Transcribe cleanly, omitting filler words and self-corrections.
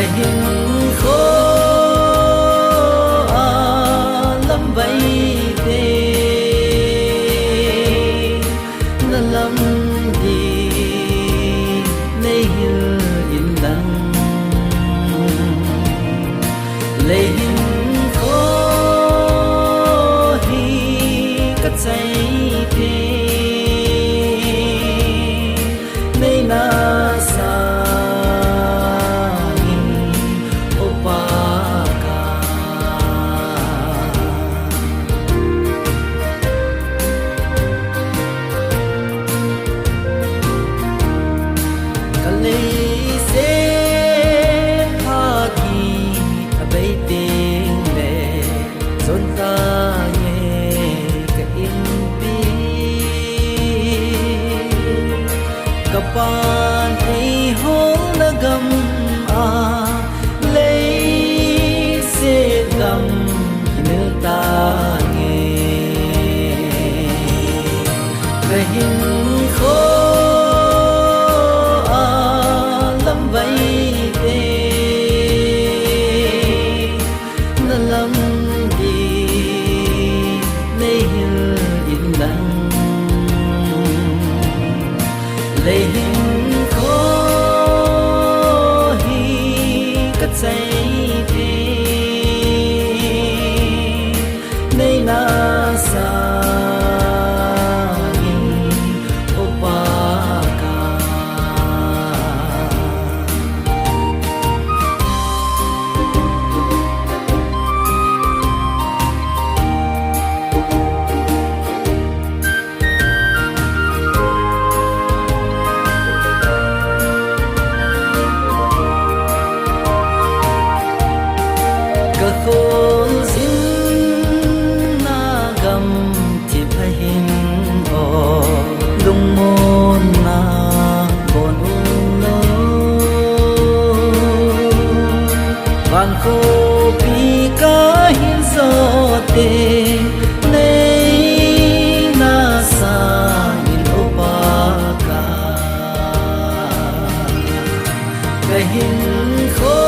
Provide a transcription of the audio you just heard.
hình khô lâm vây tê nó lâm đi lấy hư in đắng lấy hình khô hi cất say tê lấy na sa kapan ai hong na gam a lấy se gam hinel ta nghe về hình khô lâm vây tê na lâm đi lấy hư in đắng lấy hình khô hi cất say tê nay na sa khôn xin na gam chỉ phải hình o lung môn na bon lo van khô pi ca hin so te nei na sa in opa ka cái hình khô